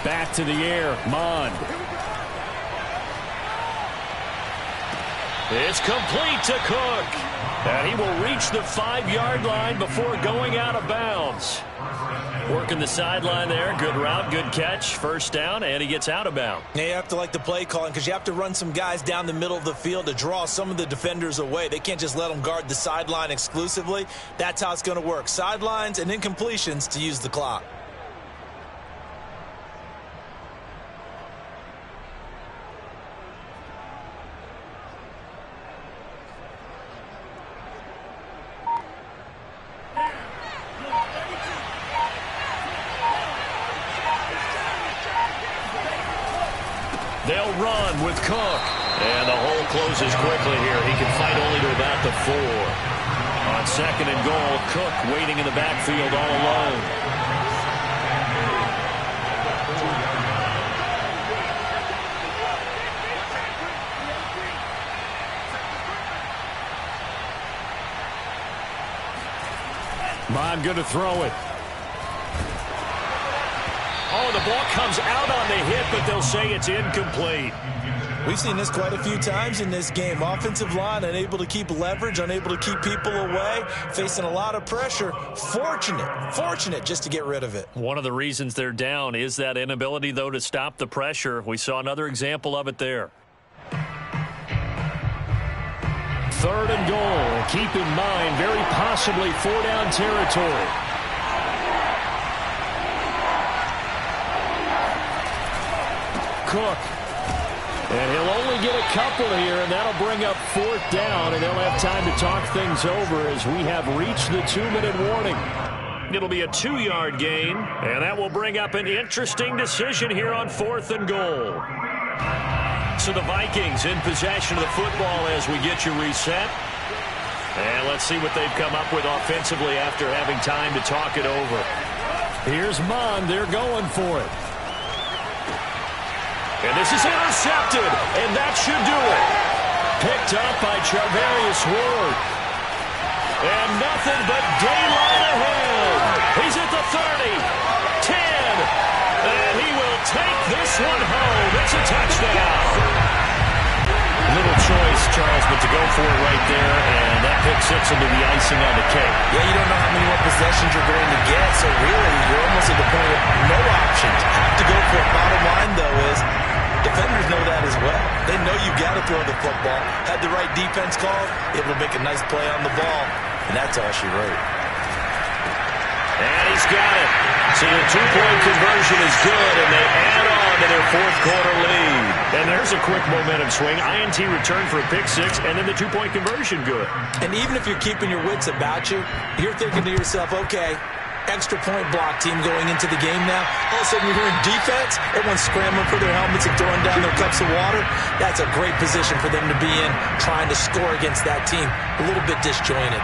Back to the air, Mond. It's complete to Cook. And he will reach the 5-yard line before going out of bounds. Working the sideline there. Good route, good catch. First down, and he gets out of bounds. Yeah, you have to like the play calling because you have to run some guys down the middle of the field to draw some of the defenders away. They can't just let them guard the sideline exclusively. That's how it's going to work. Sidelines and incompletions to use the clock. They'll run with Cook. And the hole closes quickly here. He can fight only to about the 4. On 2nd and goal, Cook waiting in the backfield all alone. Mond going to throw it. Oh, the ball comes out on the hit, but they'll say it's incomplete. We've seen this quite a few times in this game. Offensive line unable to keep leverage, unable to keep people away, facing a lot of pressure. Fortunate just to get rid of it. One of the reasons they're down is that inability, though, to stop the pressure. We saw another example of it there. 3rd and goal. Keep in mind, very possibly 4-down territory. Cook. And he'll only get a couple here, and that'll bring up 4th down, and they'll have time to talk things over as we have reached the 2-minute warning. It'll be a 2-yard gain, and that will bring up an interesting decision here on 4th and goal. So the Vikings in possession of the football as we get you reset. And let's see what they've come up with offensively after having time to talk it over. Here's Mond. They're going for it. And this is intercepted, and that should do it. Picked up by Charvarius Ward. And nothing but daylight ahead. He's at the 30, 10, and he will take this one home. It's a touchdown. Little choice, Charles, but to go for it right there, and that pick 6 will be the icing on the cake. Yeah, you don't know how many more possessions you're going to get, so really you're almost at the point of no options. Have to go for it. Bottom line, though, is defenders know that as well. They know you got to throw the football. Had the right defense called, able to make a nice play on the ball, and that's all she wrote. And he's got it. So the 2-point conversion is good, and they add on to their 4th quarter lead. And there's a quick momentum swing. INT return for a pick 6, and then the 2-point conversion good. And even if you're keeping your wits about you, you're thinking to yourself, okay, extra point block team going into the game now. All of a sudden you're hearing defense, everyone's scrambling for their helmets and throwing down their cups of water. That's a great position for them to be in, trying to score against that team. A little bit disjointed.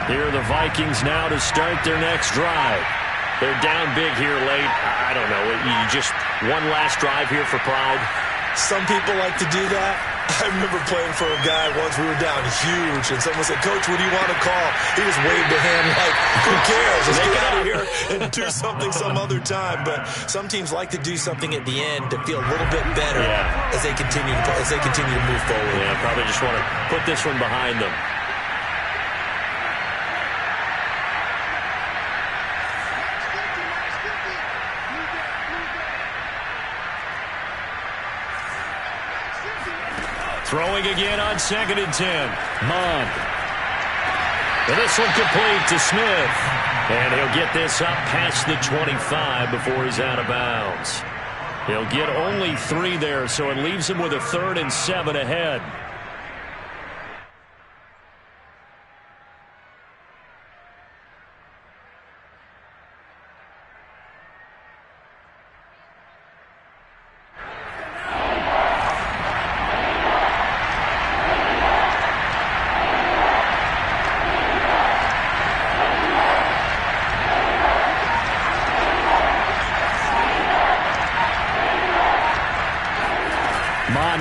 Here are the Vikings now to start their next drive. They're down big here late. I don't know. You just one last drive here for pride. Some people like to do that. I remember playing for a guy once. We were down huge, and someone said, "Coach, what do you want to call?" He just waved a hand like, "Who cares? Let's get out of here and do something some other time." But some teams like to do something at the end to feel a little bit better as they continue to move forward. Yeah, probably just want to put this one behind them. Throwing again on 2nd and 10. Mond. And this one complete to Smith. And he'll get this up past the 25 before he's out of bounds. He'll get only 3 there, so it leaves him with a 3rd and 7 ahead.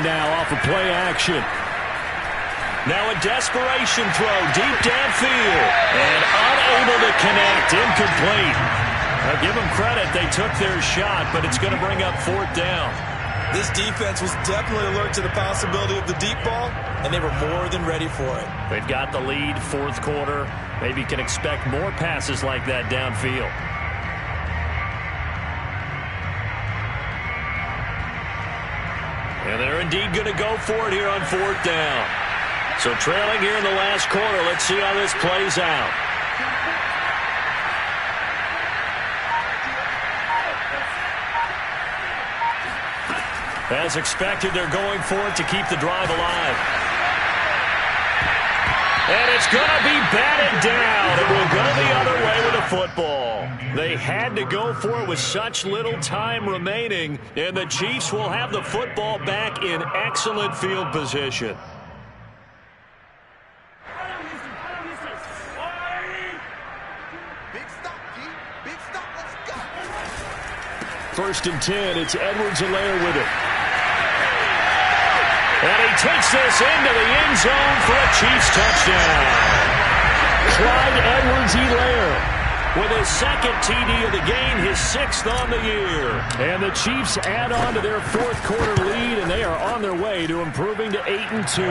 Now off of play action. Now a desperation throw deep downfield. And unable to connect. Incomplete. Now give them credit. They took their shot, but it's going to bring up 4th down. This defense was definitely alert to the possibility of the deep ball, and they were more than ready for it. They've got the lead, 4th quarter. Maybe can expect more passes like that downfield. And they're indeed going to go for it here on 4th down. So trailing here in the last quarter. Let's see how this plays out. As expected, they're going for it to keep the drive alive. And it's going to be batted down. It will go the other way with the football. They had to go for it with such little time remaining, and the Chiefs will have the football back in excellent field position. Big stop, G. Big stop. Let's go. 1st and 10. It's Edwards-Helaire with it. And he takes this into the end zone for a Chiefs touchdown. Clyde Edwards-Helaire with his 2nd TD of the game, his 6th on the year. And the Chiefs add on to their 4th quarter lead, and they are on their way to improving to 8-2.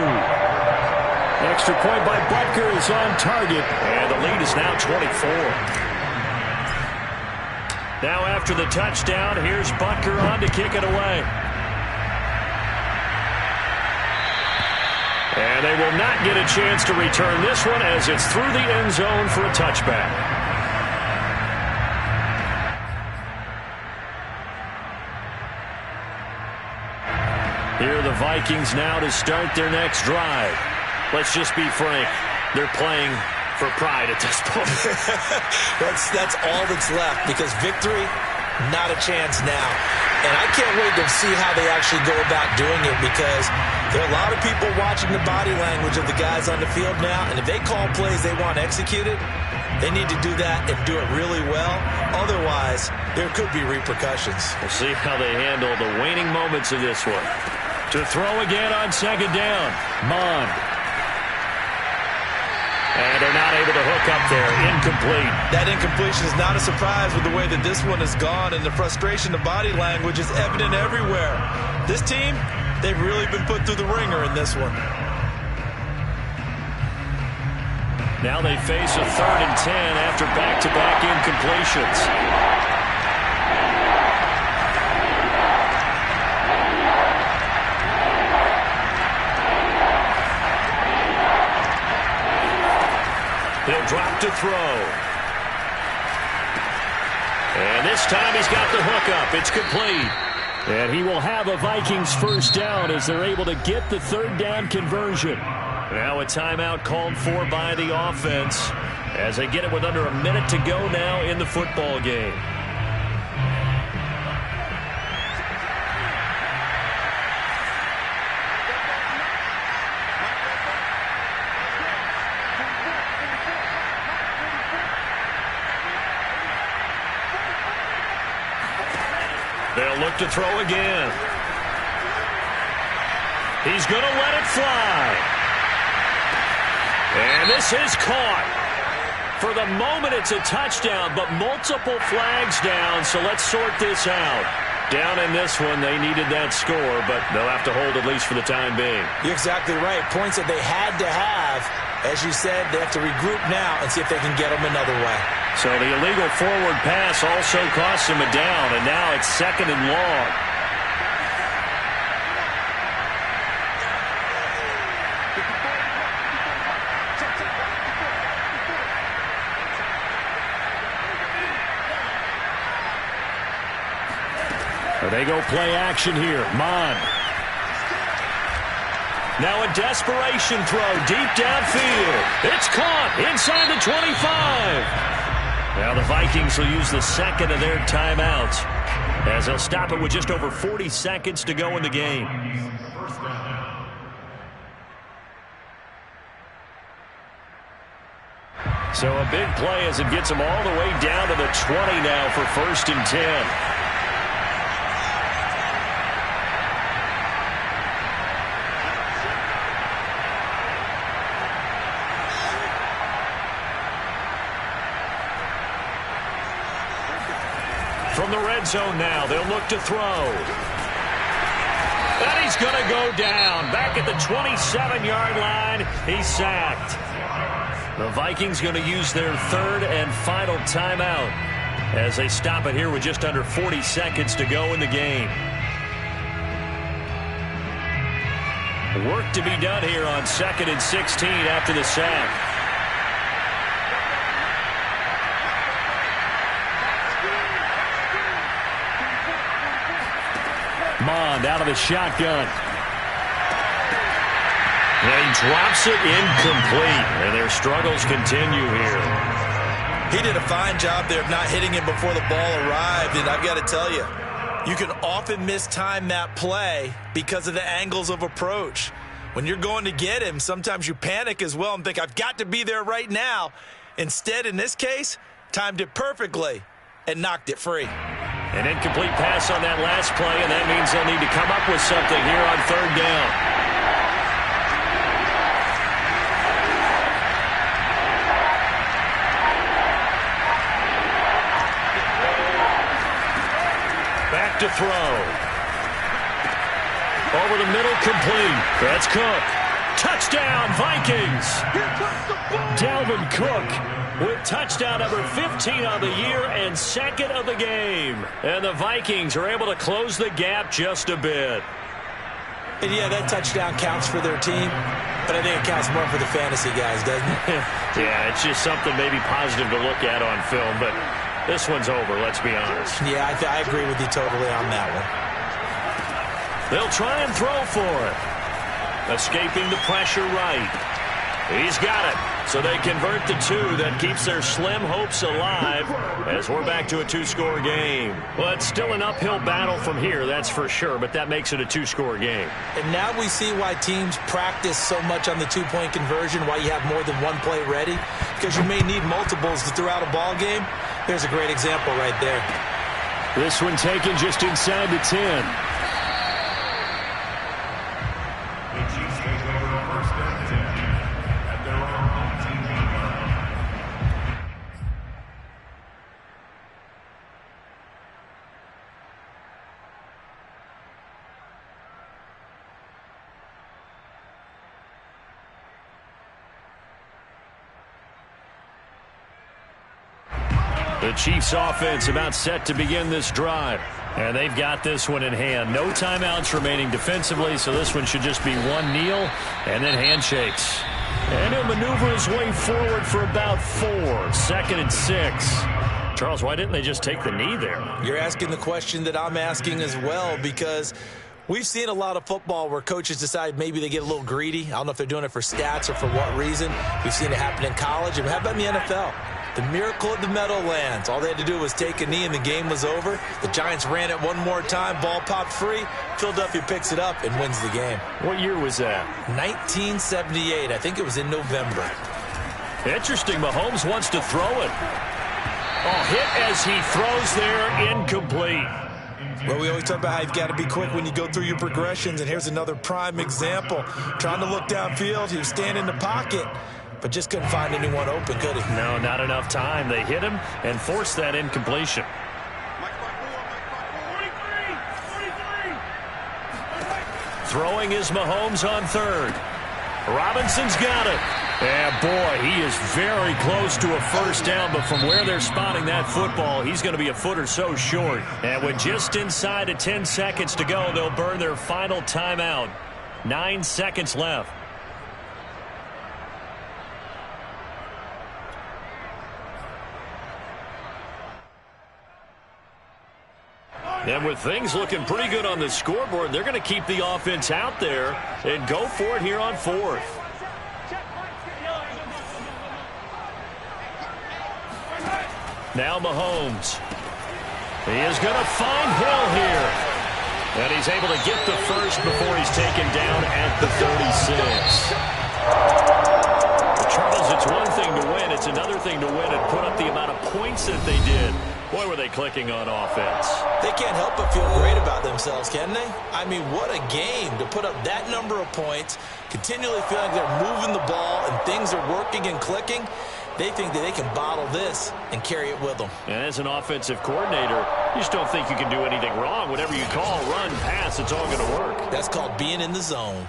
Extra point by Butker is on target, and the lead is now 24. Now after the touchdown, here's Butker on to kick it away. And they will not get a chance to return this one as it's through the end zone for a touchback. Here are the Vikings now to start their next drive. Let's just be frank. They're playing for pride at this point. That's all that's left, because victory, not a chance now. And I can't wait to see how they actually go about doing it, because there are a lot of people watching the body language of the guys on the field now, and if they call plays they want executed, they need to do that and do it really well. Otherwise, there could be repercussions. We'll see how they handle the waning moments of this one. To throw again on 2nd down, Mond. And they're not able to hook up there. Incomplete. That incompletion is not a surprise with the way that this one has gone, and the frustration, the body language is evident everywhere. This team, they've really been put through the ringer in this one. Now they face a 3rd and 10 after back-to-back incompletions. He'll drop to throw. And this time he's got the hook up. It's complete. And he will have a Vikings 1st down as they're able to get the 3rd down conversion. Now a timeout called for by the offense as they get it with under a minute to go now in the football game. They'll look to throw again. He's going to let it fly. And this is caught. For the moment, it's a touchdown, but multiple flags down, so let's sort this out. Down in this one, they needed that score, but they'll have to hold at least for the time being. You're exactly right. Points that they had to have. As you said, they have to regroup now and see if they can get them another way. So the illegal forward pass also costs him a down, and now it's 2nd and long. They go play action here. Mon. Now a desperation throw deep downfield. It's caught inside the 25. Now the Vikings will use the second of their timeouts as they'll stop it with just over 40 seconds to go in the game. So a big play as it gets them all the way down to the 20 now for 1st and 10. From the red zone now, they'll look to throw. And he's going to go down. Back at the 27-yard line, he's sacked. The Vikings going to use their 3rd and final timeout as they stop it here with just under 40 seconds to go in the game. Work to be done here on 2nd and 16 after the sack. Mond out of the shotgun. And he drops it incomplete. And their struggles continue here. He did a fine job there of not hitting him before the ball arrived. And I've got to tell you, you can often mistime that play because of the angles of approach. When you're going to get him, sometimes you panic as well and think, I've got to be there right now. Instead, in this case, timed it perfectly and knocked it free. An incomplete pass on that last play, and that means they'll need to come up with something here on 3rd down. Back to throw. Over the middle, complete. That's Cook. Touchdown, Vikings. Dalvin Cook with touchdown number 15 on the year and 2nd of the game. And the Vikings are able to close the gap just a bit. And yeah, that touchdown counts for their team, but I think it counts more for the fantasy guys, doesn't it? Yeah, it's just something maybe positive to look at on film, but this one's over, let's be honest. Yeah, I agree with you totally on that one. They'll try and throw for it. Escaping the pressure right. He's got it. So they convert the 2. That keeps their slim hopes alive as we're back to a 2-score game. Well, it's still an uphill battle from here, that's for sure, but that makes it a 2-score game. And now we see why teams practice so much on the 2-point conversion, why you have more than one play ready, because you may need multiples throughout a ball game. There's a great example right there. This one taken just inside the 10. The Chiefs offense about set to begin this drive. And they've got this one in hand. No timeouts remaining defensively, so this one should just be one kneel and then handshakes. And he'll maneuver his way forward for about 4. 2nd and 6. Charles, why didn't they just take the knee there? You're asking the question that I'm asking as well, because we've seen a lot of football where coaches decide maybe they get a little greedy. I don't know if they're doing it for stats or for what reason. We've seen it happen in college. And how about in the NFL? The miracle of the Meadowlands. All they had to do was take a knee and the game was over. The Giants ran it one more time. Ball popped free. Philadelphia picks it up and wins the game. What year was that? 1978. I think it was in November. Interesting. Mahomes wants to throw it. Oh, hit as he throws there. Incomplete. Well, we always talk about how you've got to be quick when you go through your progressions, and here's another prime example. Trying to look downfield, he was standing in the pocket, but just couldn't find anyone open, could he? No, not enough time. They hit him and forced that incompletion. Throwing is Mahomes on third. Robinson's got it. And, boy, he is very close to a first down, but from where they're spotting that football, he's going to be a foot or so short. And with just inside of 10 seconds to go, they'll burn their final timeout. 9 seconds left. And with things looking pretty good on the scoreboard, they're going to keep the offense out there and go for it here on fourth. Now Mahomes. He is going to find Hill here. And he's able to get the first before he's taken down at the 36. Charles, it's one thing to win. It's another thing to win and put up the amount of points that they did. Boy, were they clicking on offense. They can't help but feel great about themselves, can they? I mean, what a game to put up that number of points, continually feeling like they're moving the ball and things are working and clicking. They think that they can bottle this and carry it with them. And as an offensive coordinator, you just don't think you can do anything wrong. Whatever you call, run, pass, it's all going to work. That's called being in the zone.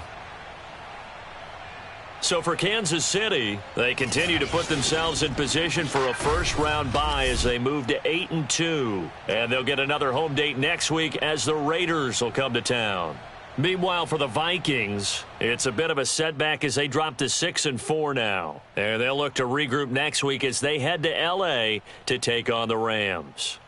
So for Kansas City, they continue to put themselves in position for a first-round bye as they move to 8-2. And they'll get another home date next week as the Raiders will come to town. Meanwhile, for the Vikings, it's a bit of a setback as they drop to 6-4 now. And they'll look to regroup next week as they head to L.A. to take on the Rams.